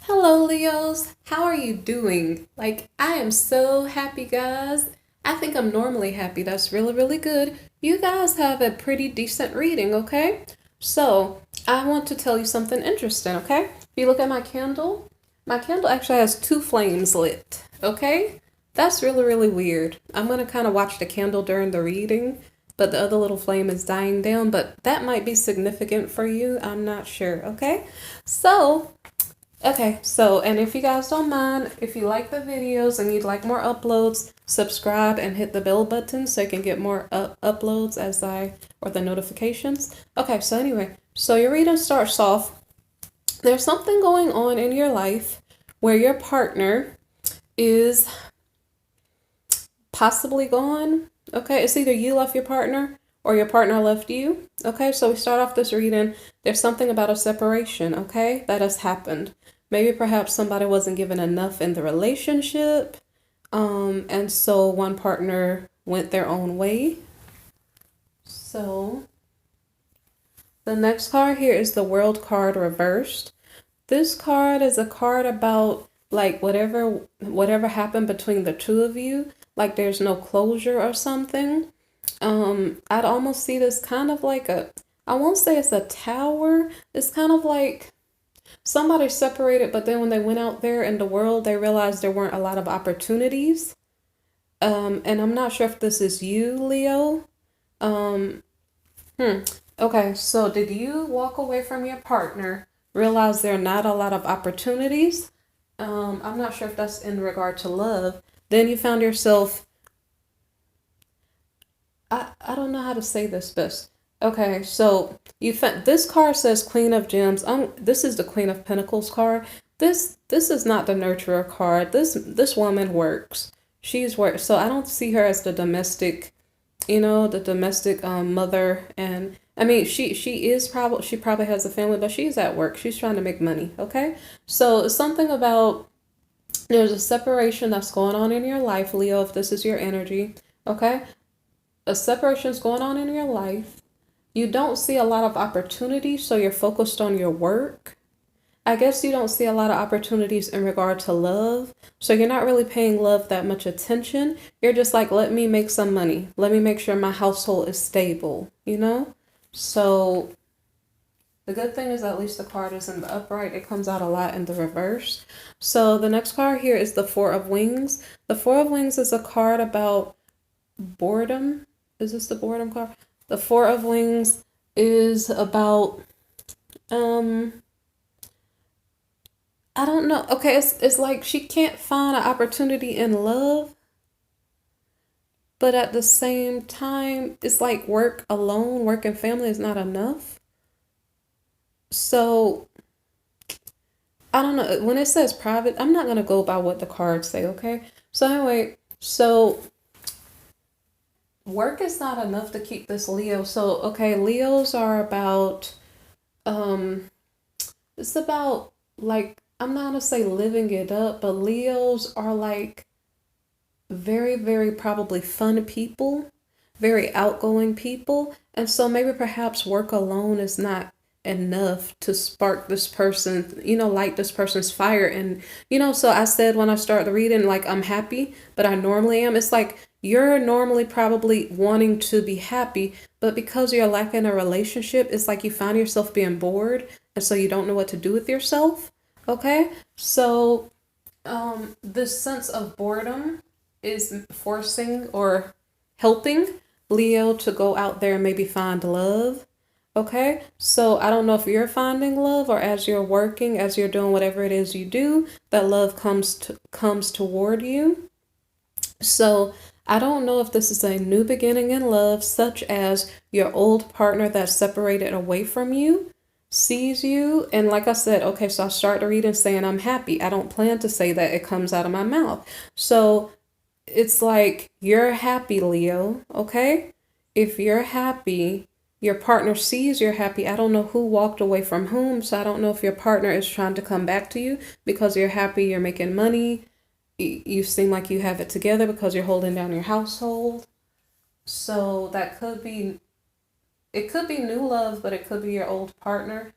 Hello, Leos. How are you doing? I am so happy, guys. I think I'm normally happy. That's really, really good. You guys have a pretty decent reading, okay? So, I want to tell you something interesting, okay? If you look at my candle actually has two flames lit, okay? That's really, really weird. I'm going to kind of watch the candle during the reading, but the other little flame is dying down, but that might be significant for you. I'm not sure, okay? So, and if you guys don't mind, if you like the videos and you'd like more uploads, subscribe and hit the bell button so you can get more uploads or the notifications. Okay, so anyway, so your reading starts off. There's something going on in your life where your partner is possibly gone. Okay, it's either you left your partner or your partner left you. Okay, so we start off this reading. There's something about a separation, okay, that has happened. Maybe perhaps somebody wasn't given enough in the relationship, and so one partner went their own way. So the next card here is the World card reversed. This card is a card about like whatever happened between the two of you, like there's no closure or something. I'd almost see this kind of like I won't say it's a tower. It's kind of like somebody separated, but then when they went out there in the world, they realized there weren't a lot of opportunities. And I'm not sure if this is you, Leo. Um, Okay, so did you walk away from your partner, realize there are not a lot of opportunities? I'm not sure if that's in regard to love. Then you found yourself, I don't know how to say this best. Okay, so this card says Queen of Gems. This is the Queen of Pentacles card. This is not the nurturer card. This woman works. She's worked. So I don't see her as the domestic, the domestic mother. And I mean she probably has a family, but she's at work. She's trying to make money, okay? So it's something about there's a separation that's going on in your life, Leo, if this is your energy, okay? A separation's going on in your life. You don't see a lot of opportunities, so you're focused on your work. I guess you don't see a lot of opportunities in regard to love. So you're not really paying love that much attention. You're just like, let me make some money. Let me make sure my household is stable, you know? So the good thing is at least the card is in the upright. It comes out a lot in the reverse. So the next card here is the Four of Wings. The Four of Wings is a card about boredom. Is this the boredom card? The Four of Wings is about I don't know. Okay, it's like she can't find an opportunity in love, but at the same time, it's like work alone, work and family is not enough. So I don't know. When it says private, I'm not gonna go by what the cards say, okay? So anyway, so work is not enough to keep this Leo. So okay, Leos are about it's about like I'm not gonna say living it up, but Leos are like very, very probably fun people, very outgoing people. And so maybe perhaps work alone is not enough to spark this person, light this person's fire. And, so I said when I start the reading, like I'm happy, but I normally am. It's like you're normally probably wanting to be happy, but because you're lacking a relationship, it's like you find yourself being bored. And so you don't know what to do with yourself. Okay. So, this sense of boredom is forcing or helping Leo to go out there and maybe find love. Okay, so I don't know if you're finding love or as you're working, as you're doing whatever it is you do, that love comes toward you. So I don't know if this is a new beginning in love, such as your old partner that's separated away from you sees you. And like I said, okay, so I start the reading saying I'm happy. I don't plan to say that, it comes out of my mouth. So it's like you're happy, Leo, okay? If you're happy, your partner sees you're happy. I don't know who walked away from whom, so I don't know if your partner is trying to come back to you because you're happy, you're making money, you seem like you have it together because you're holding down your household. So it could be new love, but it could be your old partner.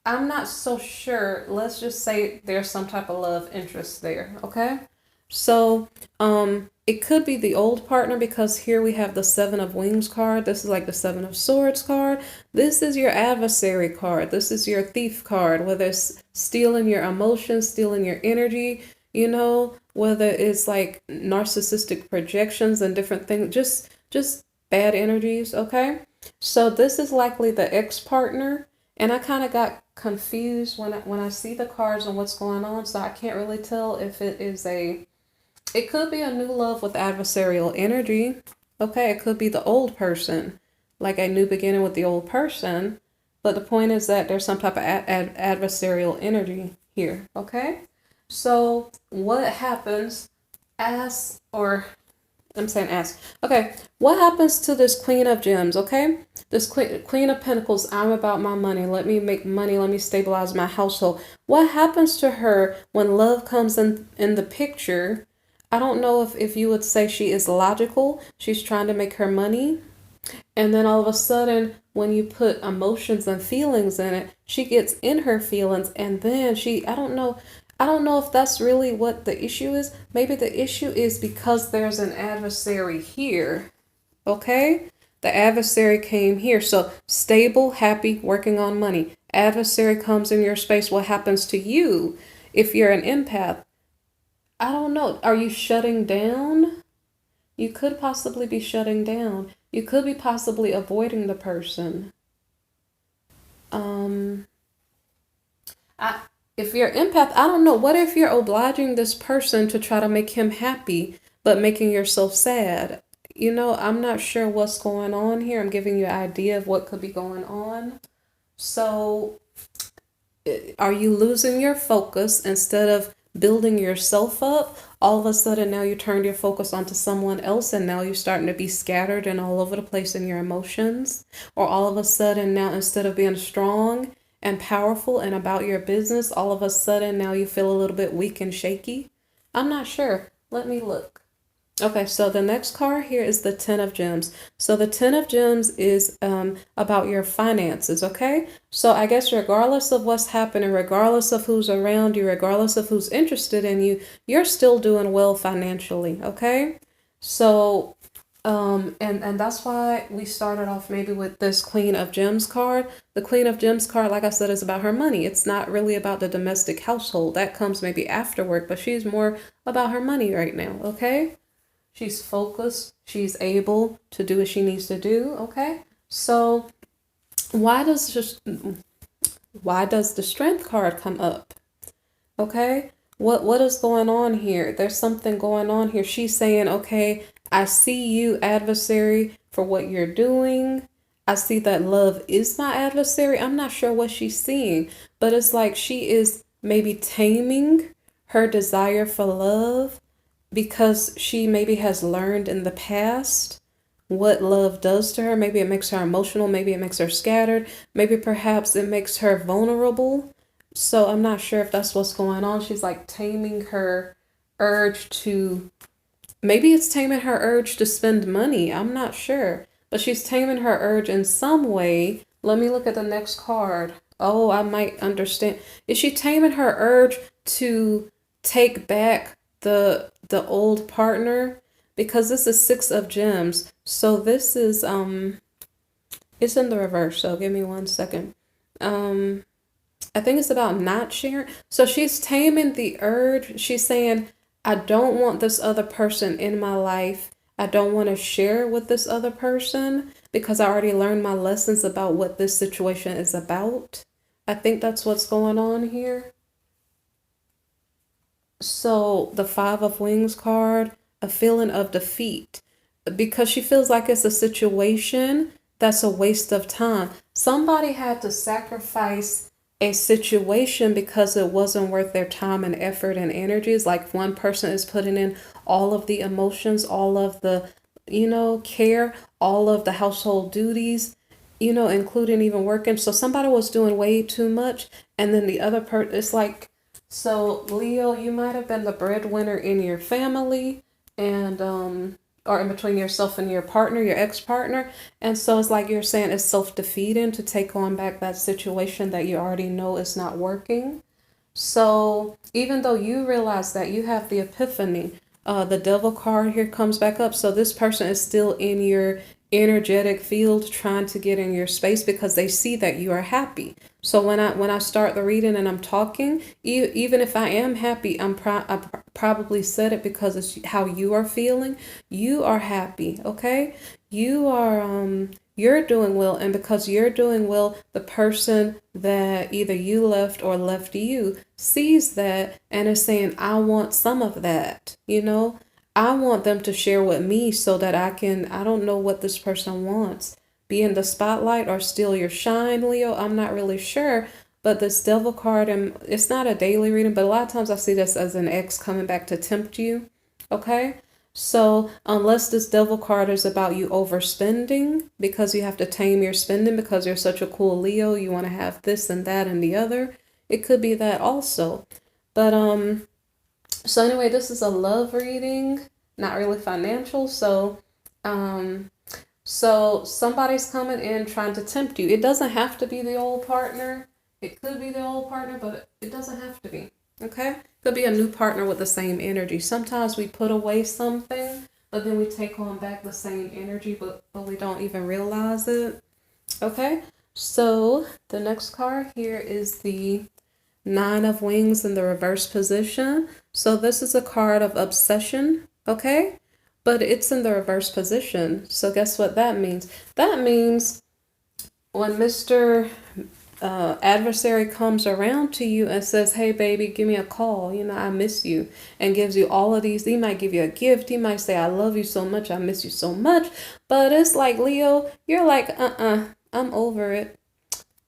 I'm not so sure. Let's just say there's some type of love interest there, okay? So, it could be the old partner because here we have the Seven of Wings card. This is like the Seven of Swords card. This is your adversary card. This is your thief card, whether it's stealing your emotions, stealing your energy, whether it's like narcissistic projections and different things, just bad energies, okay? So this is likely the ex-partner, and I kind of got confused when I see the cards and what's going on, so I can't really tell if it could be a new love with adversarial energy. Okay, it could be the old person, like a new beginning with the old person. But the point is that there's some type of adversarial energy here. Okay, so what happens as, or I'm saying ask. Okay, what happens to this Queen of Gems? Okay, this Queen of Pentacles. I'm about my money. Let me make money. Let me stabilize my household. What happens to her when love comes in the picture? I don't know if you would say she is logical. She's trying to make her money. And then all of a sudden, when you put emotions and feelings in it, she gets in her feelings. And then I don't know. I don't know if that's really what the issue is. Maybe the issue is because there's an adversary here. Okay? The adversary came here. So stable, happy, working on money. Adversary comes in your space. What happens to you if you're an empath? I don't know. Are you shutting down? You could possibly be shutting down. You could be possibly avoiding the person. If you're empath, I don't know. What if you're obliging this person to try to make him happy, but making yourself sad? I'm not sure what's going on here. I'm giving you an idea of what could be going on. So, are you losing your focus instead of building yourself up? All of a sudden now you turned your focus onto someone else, and now you're starting to be scattered and all over the place in your emotions. Or all of a sudden now, instead of being strong and powerful and about your business, all of a sudden now you feel a little bit weak and shaky. I'm not sure. Let me look. Okay, so the next card here is the Ten of Gems. So the Ten of Gems is about your finances, okay? So I guess regardless of what's happening, regardless of who's around you, regardless of who's interested in you, you're still doing well financially, okay? So, and that's why we started off maybe with this Queen of Gems card. The Queen of Gems card, like I said, is about her money. It's not really about the domestic household. That comes maybe afterward, but she's more about her money right now, okay? She's focused. She's able to do what she needs to do. Okay. So why does the Strength card come up? Okay. What is going on here? There's something going on here. She's saying, okay, I see you, adversary, for what you're doing. I see that love is my adversary. I'm not sure what she's seeing, but it's like she is maybe taming her desire for love because she maybe has learned in the past what love does to her. Maybe it makes her emotional. Maybe it makes her scattered. Maybe perhaps it makes her vulnerable. So I'm not sure if that's what's going on. She's like taming her urge to, maybe it's taming her urge to spend money. I'm not sure. But she's taming her urge in some way. Let me look at the next card. Oh, I might understand. Is she taming her urge to take back the old partner? Because this is Six of Gems. So this is it's in the reverse. So give me 1 second. I think it's about not sharing. So she's taming the urge. She's saying, I don't want this other person in my life. I don't want to share with this other person because I already learned my lessons about what this situation is about. I think that's what's going on here. So the Five of Wings card, a feeling of defeat, because she feels like it's a situation that's a waste of time. Somebody had to sacrifice a situation because it wasn't worth their time and effort and energies. Like one person is putting in all of the emotions, all of the, care, all of the household duties, including even working. So somebody was doing way too much. And then the other person, it's like, so Leo, you might have been the breadwinner in your family. And or in between yourself and your partner, your ex-partner. And so it's like you're saying it's self-defeating to take on back that situation that you already know is not working. So even though you realize that, you have the epiphany, the devil card here comes back up. So this person is still in your energetic field trying to get in your space because they see that you are happy. So when I start the reading and I'm talking, even if I am happy, I probably said it because it's how you are feeling. You are happy, okay? You're doing well, and because you're doing well, the person that either you left or left you sees that and is saying, I want some of that, I want them to share with me so that I don't know what this person wants. Be in the spotlight or steal your shine, Leo. I'm not really sure. But this devil card, and it's not a daily reading, but a lot of times I see this as an ex coming back to tempt you. Okay? So unless this devil card is about you overspending because you have to tame your spending because you're such a cool Leo, you want to have this and that and the other, it could be that also. But so anyway, this is a love reading, not really financial. So somebody's coming in trying to tempt you. It doesn't have to be the old partner. It could be the old partner, but it doesn't have to be. Okay? Could be a new partner with the same energy. Sometimes we put away something, but then we take on back the same energy, but we don't even realize it. Okay? So the next card here is the Nine of Wings in the reverse position. So this is a card of obsession, okay? But it's in the reverse position. So guess what that means? That means when Mr. Adversary comes around to you and says, hey, baby, give me a call. I miss you. And gives you all of these. He might give you a gift. He might say, I love you so much. I miss you so much. But it's like, Leo, you're like, I'm over it.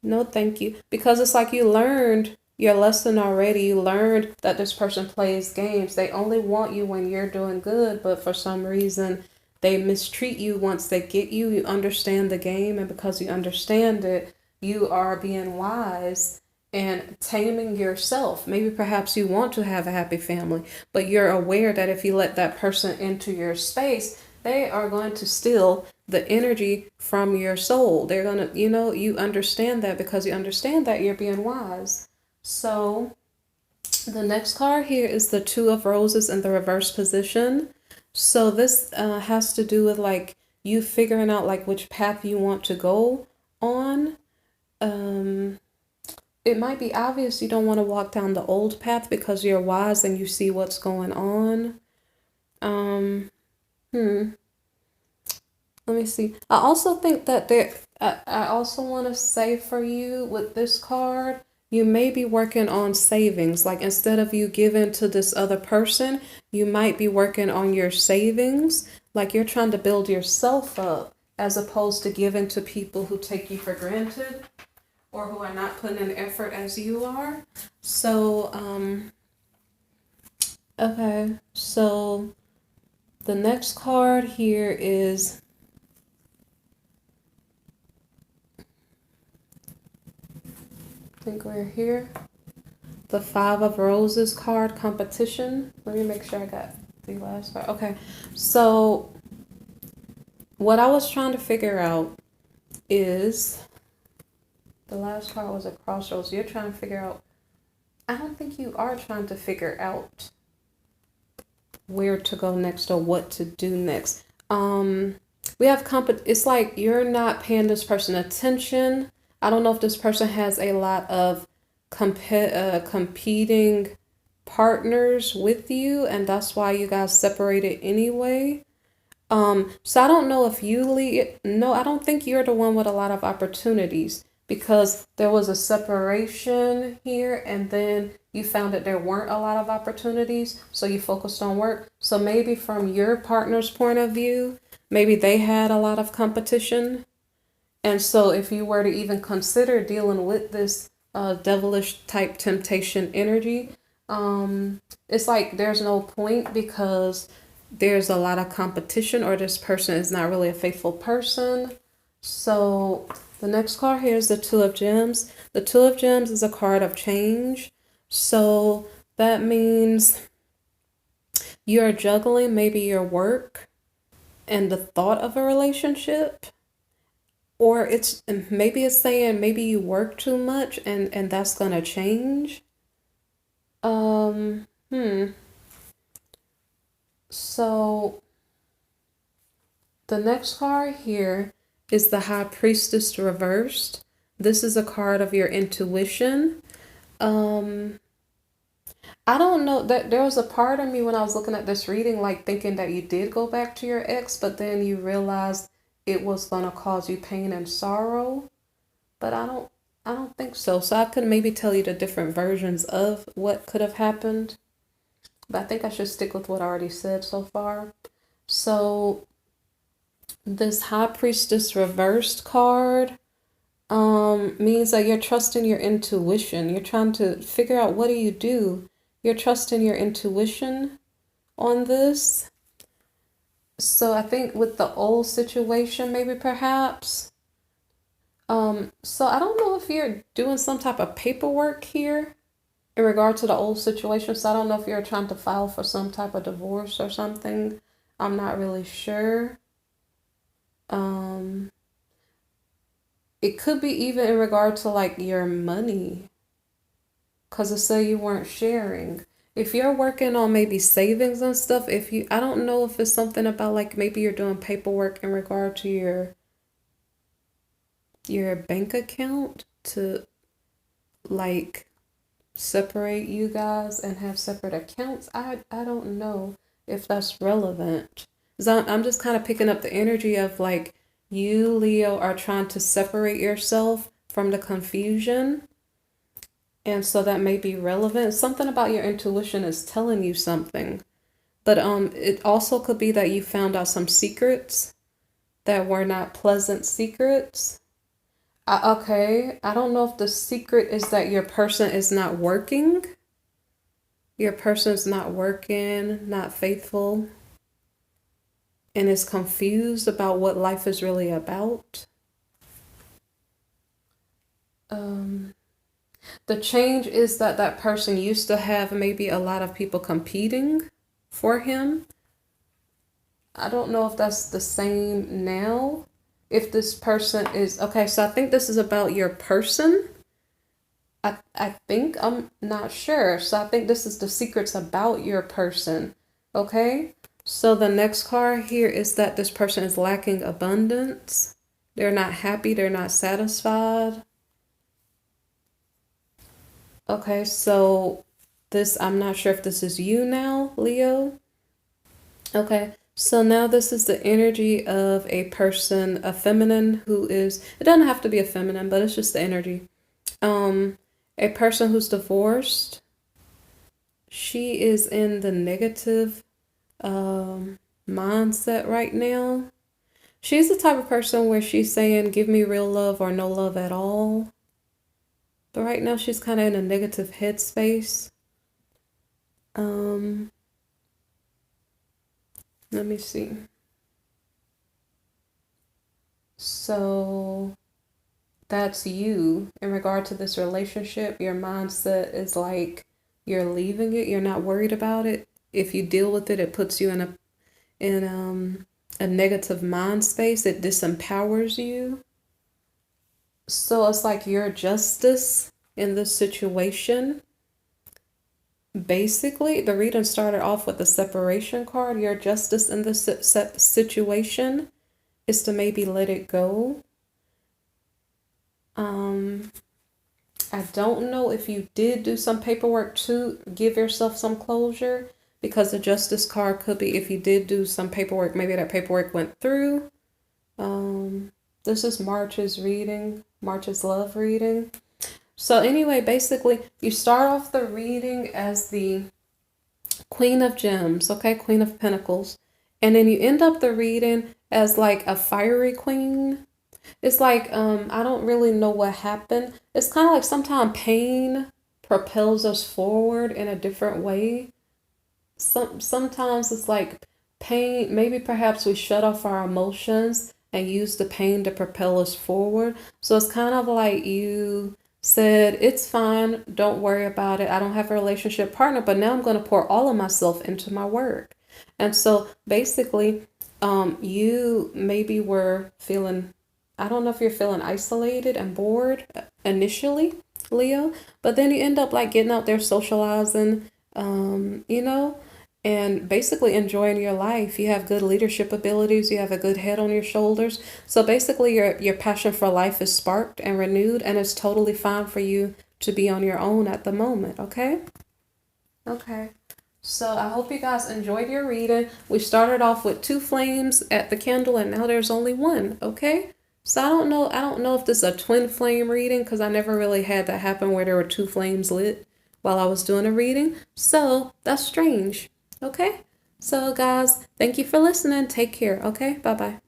No, thank you. Because it's like you learned your lesson already. You learned that this person plays games. They only want you when you're doing good, but for some reason they mistreat you once they get you. You understand the game, and because you understand it, you are being wise and taming yourself. Maybe perhaps you want to have a happy family, but you're aware that if you let that person into your space, they are going to steal the energy from your soul. They're going to, you understand that because you understand that you're being wise. So the next card here is the Two of Roses in the reverse position. So this has to do with like you figuring out like which path you want to go on. It might be obvious you don't want to walk down the old path because you're wise and you see what's going on. Let me see. I also think that I also want to say for you with this card, you may be working on savings. Like instead of you giving to this other person, you might be working on your savings. Like you're trying to build yourself up as opposed to giving to people who take you for granted or who are not putting in effort as you are. So, okay. So the next card here is I think we're here. The Five of Roses card, competition. Let me make sure I got the last part. Okay, so what I was trying to figure out is the last card was a crossroads. You're trying to figure out. I don't think you are trying to figure out where to go next or what to do next. We have it's like you're not paying this person attention. I don't know if this person has a lot of competing partners with you, and that's why you guys separated anyway. So I don't know if no, I don't think you're the one with a lot of opportunities because there was a separation here and then you found that there weren't a lot of opportunities. So you focused on work. So maybe from your partner's point of view, maybe they had a lot of competition. And so if you were to even consider dealing with this devilish type temptation energy, it's like there's no point because there's a lot of competition or this person is not really a faithful person. So the next card here is the Two of Gems. The Two of Gems is a card of change. So that means you're juggling maybe your work and the thought of a relationship, or maybe it's saying maybe you work too much and that's gonna change. Um, hmm. So the next card here is the High Priestess reversed. This is a card of your intuition. Um, I don't know that there was a part of me when I was looking at this reading, like thinking that you did go back to your ex, but then you realized it was gonna cause you pain and sorrow. But I don't think so. So I could maybe tell you the different versions of what could have happened, but I think I should stick with what I already said so far. So this High Priestess reversed card means that you're trusting your intuition. You're trying to figure out what do you do. You're trusting your intuition on this. So I think with the old situation, maybe perhaps. So I don't know if you're doing some type of paperwork here in regard to the old situation. So I don't know if you're trying to file for some type of divorce or something. I'm not really sure. Um, it could be even in regard to like your money, because it said you weren't sharing. If you're working on maybe savings and stuff, I don't know if it's something about like maybe you're doing paperwork in regard to your bank account to like separate you guys and have separate accounts. I don't know if that's relevant. So I'm just kind of picking up the energy of like you, Leo, are trying to separate yourself from the confusion. And so that may be relevant. Something about your intuition is telling you something. But it also could be that you found out some secrets that were not pleasant secrets. Okay, I don't know if the secret is that your person is not working. Your person's not working, not faithful, and is confused about what life is really about. The change is that that person used to have maybe a lot of people competing for him. I don't know if that's the same now. If this person is okay, so I think this is about your person. I think I'm not sure. So I think this is the secrets about your person. Okay? So the next card here is that this person is lacking abundance. They're not happy, they're not satisfied. Okay, so I'm not sure if this is you now, Leo. Okay, so now this is the energy of a person, a feminine it doesn't have to be a feminine, but it's just the energy. A person who's divorced. She is in the negative mindset right now. She's the type of person where she's saying, give me real love or no love at all. But right now she's kind of in a negative headspace. Let me see. So that's you in regard to this relationship. Your mindset is like you're leaving it. You're not worried about it. If you deal with it, it puts you in a negative mind space. It disempowers you. So it's like your justice in this situation. Basically, the reading started off with the separation card. Your justice in this situation is to maybe let it go. I don't know if you did do some paperwork to give yourself some closure, because the justice card could be if you did do some paperwork, maybe that paperwork went through. This is March's love reading. So anyway, basically, you start off the reading as the Queen of Gems, okay, Queen of Pentacles, and then you end up the reading as like a fiery queen. It's like, I don't really know what happened. It's kind of like sometimes pain propels us forward in a different way. Sometimes it's like pain, maybe perhaps we shut off our emotions and use the pain to propel us forward. So it's kind of like you said, it's fine, don't worry about it. I don't have a relationship partner, but now I'm going to pour all of myself into my work. And so basically, You maybe were feeling, I don't know if you're feeling isolated and bored initially, Leo, but then you end up like getting out there socializing, you know, and basically enjoying your life. You have good leadership abilities, you have a good head on your shoulders. So basically your passion for life is sparked and renewed, and it's totally fine for you to be on your own at the moment, okay? Okay. So I hope you guys enjoyed your reading. We started off with two flames at the candle and now there's only one, okay? So I don't know if this is a twin flame reading because I never really had that happen where there were two flames lit while I was doing a reading. So that's strange, okay? So guys, thank you for listening. Take care, okay? Bye-bye.